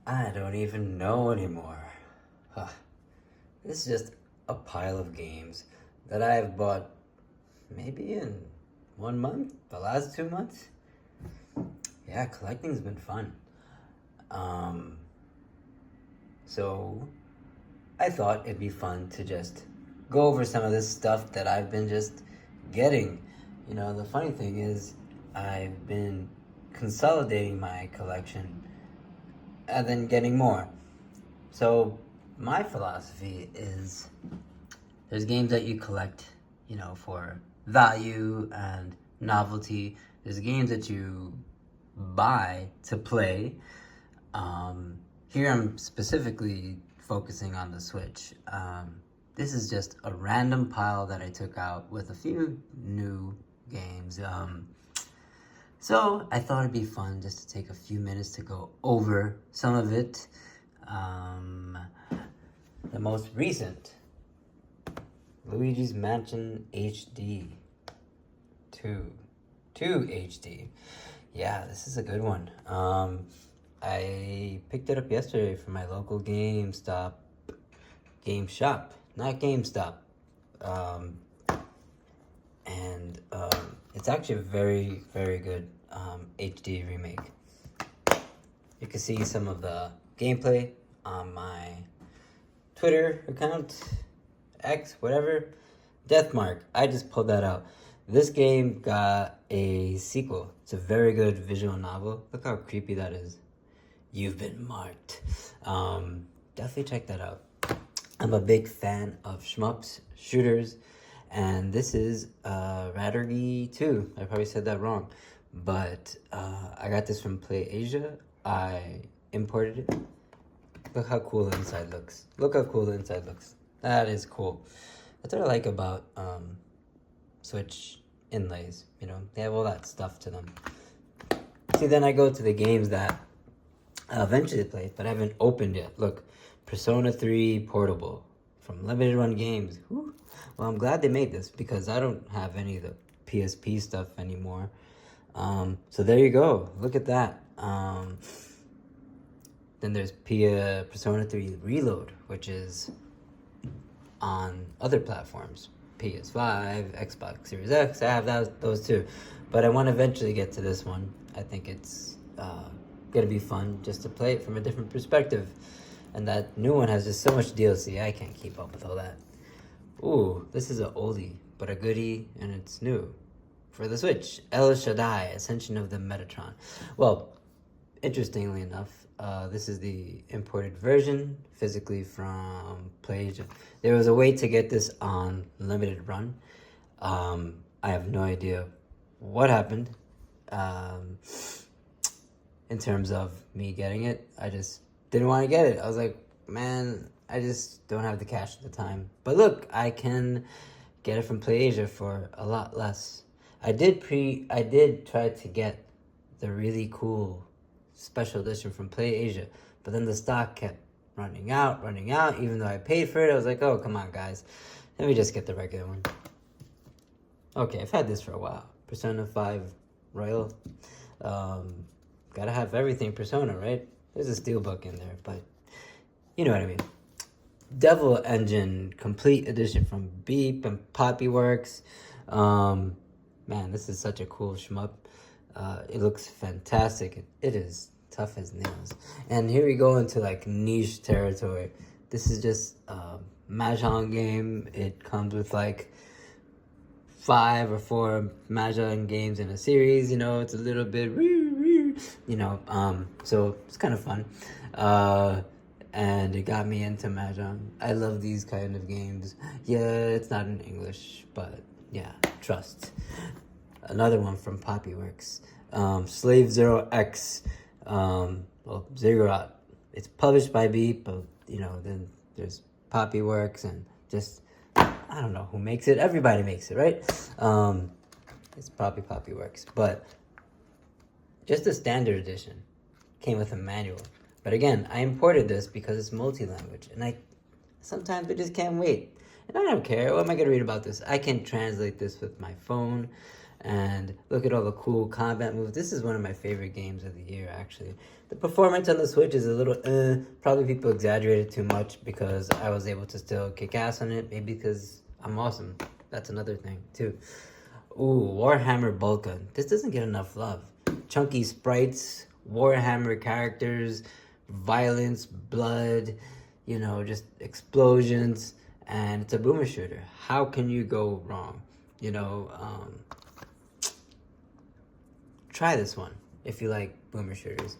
I don't even know anymore. Huh. This is just a pile of games that I've bought maybe in 1 month, the last 2 months. Yeah, collecting's been fun. Um, so I thought it'd be fun to just go over some of this stuff that I've been just getting. The funny thing is, I've been consolidating my collection and then getting more. So, my philosophy is there's games that you collect, for value and novelty. There's games that you buy to play. Here I'm specifically focusing on the Switch. This is just a random pile that I took out with a few new games. So I thought it'd be fun just to take a few minutes to go over some of it. The most recent, Luigi's Mansion HD 2 HD. Yeah, this is a good one. I picked it up yesterday from my local game shop, not GameStop. And it's actually a very, very good HD remake. You can see some of the gameplay on my Twitter account, X, whatever. Deathmark, I just pulled that out. This game got a sequel. It's a very good visual novel. Look how creepy that is. You've been marked. Definitely check that out. I'm a big fan of shmups, shooters, and this is Rattergy 2. I probably said that wrong, but I got this from Play Asia. I imported it. Look how cool the inside looks. That is cool. That's what I like about Switch inlays. They have all that stuff to them. See, then I go to the games that I eventually played, but I haven't opened yet. Look, Persona 3 Portable from Limited Run Games. Whew. Well, I'm glad they made this because I don't have any of the PSP stuff anymore. So there you go. Look at that. Then there's Persona 3 Reload, which is on other platforms. PS5, Xbox Series X, I have those too. But I want to eventually get to this one. I think it's going to be fun just to play it from a different perspective. And that new one has just so much DLC, I can't keep up with all that. Ooh, this is a oldie, but a goodie, and it's new. For the Switch, El Shaddai, Ascension of the Metatron. Well, interestingly enough, this is the imported version, physically from PlayAsia. There was a way to get this on limited run. I have no idea what happened in terms of me getting it. I just didn't want to get it. I was like, man, I just don't have the cash at the time. But look, I can get it from PlayAsia for a lot less. I did try to get the really cool special edition from PlayAsia, but then the stock kept running out. Even though I paid for it, I was like, oh, come on, guys. Let me just get the regular one. Okay, I've had this for a while. Persona 5 Royal. Gotta have everything Persona, right? There's a steelbook in there, but you know what I mean. Devil Engine Complete Edition from Beep and Poppyworks. Man, this is such a cool shmup. It looks fantastic. It is tough as nails. And here we go into like niche territory. This is just a Mahjong game. It comes with like 5 or 4 Mahjong games in a series. It's a little bit, so it's kind of fun. And it got me into Mahjong. I love these kind of games. Yeah, it's not in English, but yeah, trust. Another one from Poppyworks. Slave Zero X. Ziggurat. It's published by Beep, but then there's Poppyworks and just, I don't know who makes it. Everybody makes it, right? It's probably Poppyworks. But just the standard edition came with a manual. But again, I imported this because it's multi-language, and sometimes I just can't wait. And I don't care. What am I going to read about this? I can translate this with my phone. And look at all the cool combat moves. This is one of my favorite games of the year, actually. The performance on the Switch is a little, probably people exaggerated too much because I was able to still kick ass on it. Maybe because I'm awesome. That's another thing, too. Ooh, Warhammer Balkan. This doesn't get enough love. Chunky sprites, Warhammer characters, violence, blood, you know, just explosions, and it's a boomer shooter. How can you go wrong? You know, try this one if you like boomer shooters.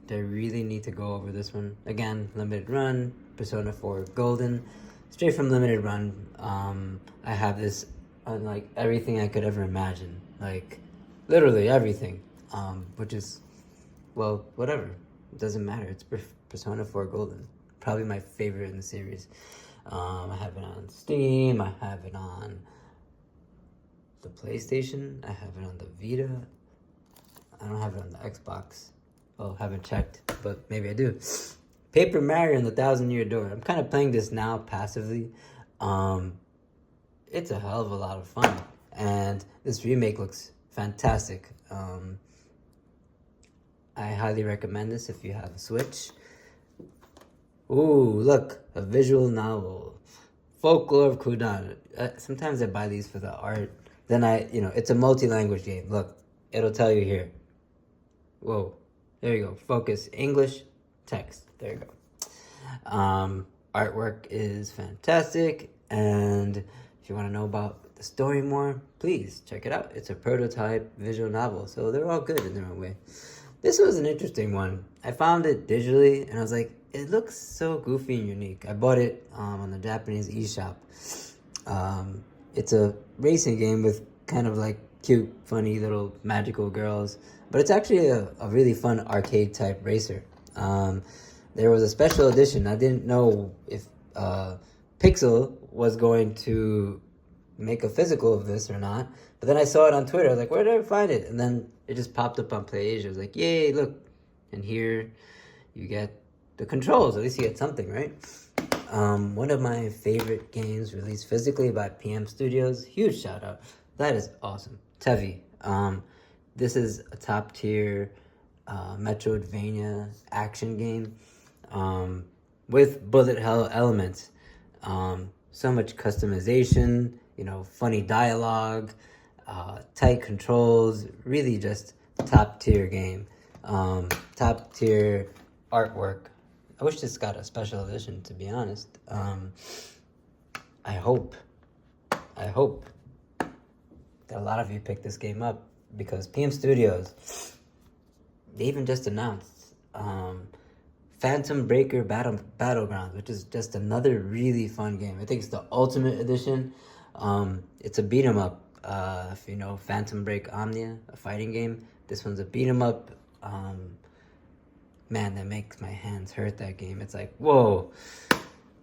They really need to go over this one. Again, limited run, Persona 4 Golden, straight from limited run. I have this on like everything I could ever imagine, like literally everything, which is, well, whatever. It doesn't matter. It's Persona 4 Golden, probably my favorite in the series. I have it on Steam. I have it on the PlayStation. I have it on the Vita. I don't have it on the Xbox. Well, haven't checked, but maybe I do. Paper Mario and the Thousand Year Door. I'm kind of playing this now passively. It's a hell of a lot of fun, and this remake looks fantastic. I highly recommend this if you have a Switch. Ooh, look, a visual novel, Folklore of Kudan. Sometimes I buy these for the art. Then it's a multi-language game. Look, it'll tell you here. Whoa. There you go. Focus. English. Text. There you go. Artwork is fantastic. And if you want to know about the story more, please check it out. It's a prototype visual novel. So they're all good in their own way. This was an interesting one. I found it digitally and I was like, it looks so goofy and unique. I bought it on the Japanese eShop. It's a racing game with kind of like cute, funny little magical girls. But it's actually a really fun arcade type racer. There was a special edition. I didn't know if Pixel was going to make a physical of this or not. But then I saw it on Twitter. I was like, where did I find it? And then it just popped up on PlayAsia. I was like, yay, look. And here you get the controls. At least you get something, right? One of my favorite games released physically by PM Studios. Huge shout out. That is awesome. Tevi. This is a top tier Metroidvania action game with bullet hell elements. So much customization, funny dialogue, tight controls, really just top tier game. Top tier artwork. I wish this got a special edition, to be honest. I hope that a lot of you pick this game up, because PM Studios, they even just announced Phantom Breaker Battlegrounds, which is just another really fun game. I think it's the Ultimate Edition. It's a beat 'em up. If you know Phantom Break Omnia, a fighting game, this one's a beat 'em up. Man, that makes my hands hurt, that game. It's like, whoa.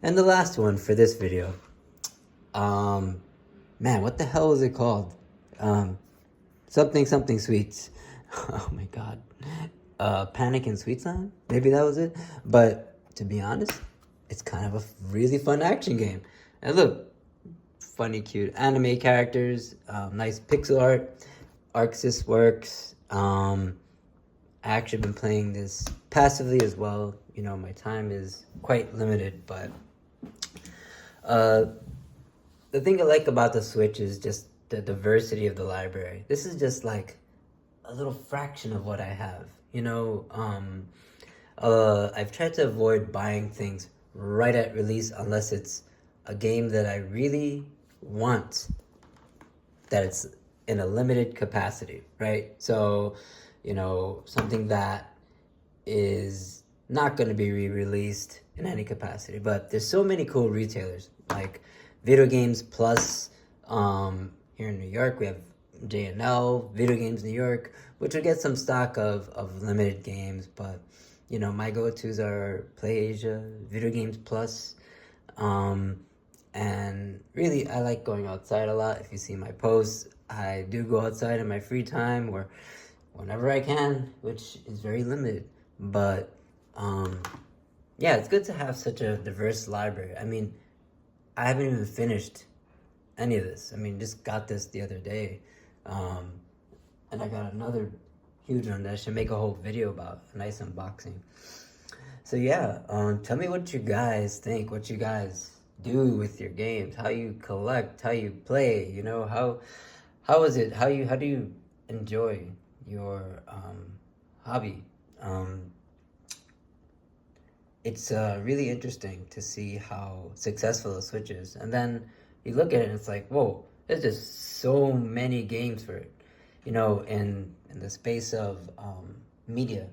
And the last one for this video. Man, what the hell is it called? Something Sweets. Oh my god. Panic in Sweetsland? Maybe that was it. But to be honest, it's kind of a really fun action game. And look, funny, cute anime characters, nice pixel art, Arxis works. I actually been playing this passively as well. My time is quite limited, but the thing I like about the Switch is just the diversity of the library. This is just like a little fraction of what I have. I've tried to avoid buying things right at release unless it's a game that I really want, that it's in a limited capacity, right? So, something that is not going to be re-released in any capacity. But there's so many cool retailers, like Video Games Plus. Here in New York, we have J&L, Video Games New York, which will get some stock of limited games. But, my go-tos are PlayAsia, Video Games Plus. And really, I like going outside a lot. If you see my posts, I do go outside in my free time or whenever I can, which is very limited. But, yeah, it's good to have such a diverse library. I mean, I haven't even finished any of this. I mean, just got this the other day. And I got another huge one that I should make a whole video about. A nice unboxing. So yeah, tell me what you guys think, what you guys do with your games, how you collect, how you play, you know, how is it, how do you enjoy your hobby? It's really interesting to see how successful the Switch is, and then you look at it and it's like, whoa, there's just so many games for it, you know, in the space of media.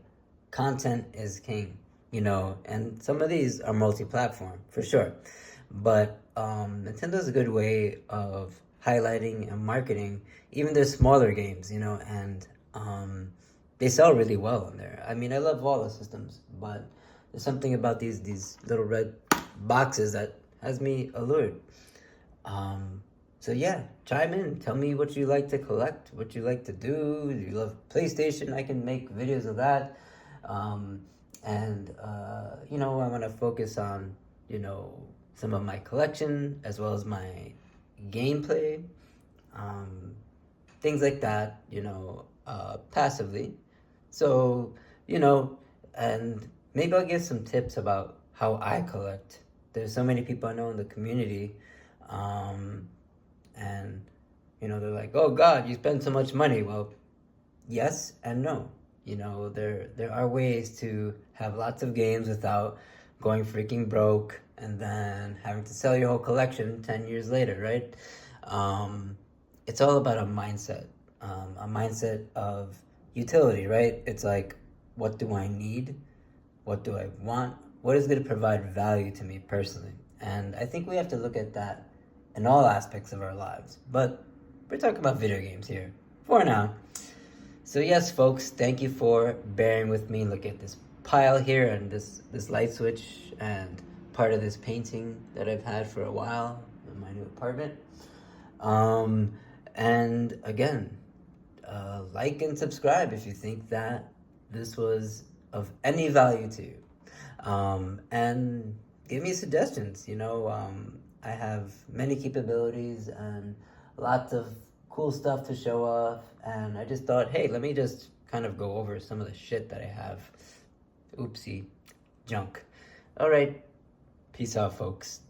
Content is king, you know, and some of these are multi-platform for sure, but Nintendo's a good way of highlighting and marketing even their smaller games, you know, and they sell really well on there. I mean, I love all the systems, but there's something about these little red boxes that has me allured. So yeah, chime in. Tell me what you like to collect, what you like to do. Do you love PlayStation? I can make videos of that. And you know, I want to focus on, you know, some of my collection as well as my gameplay, things like that, you know, passively. So, you know, and maybe I'll give some tips about how I collect. There's so many people I know in the community, and you know, they're like, "Oh God, you spend so much money." Well, yes and no. You know, there are ways to have lots of games without going freaking broke and then having to sell your whole collection 10 years later, right? It's all about a mindset of utility, right? It's like, what do I need? What do I want? What is going to provide value to me personally? And I think we have to look at that in all aspects of our lives. But we're talking about video games here for now. So yes, folks, thank you for bearing with me. Look at this pile here and this light switch and part of this painting that I've had for a while in my new apartment. And again, like and subscribe if you think that this was of any value to you. And give me suggestions. You know, I have many capabilities and lots of cool stuff to show off, and I just thought, hey, let me just kind of go over some of the shit that I have. Oopsie, junk. All right, peace out, folks.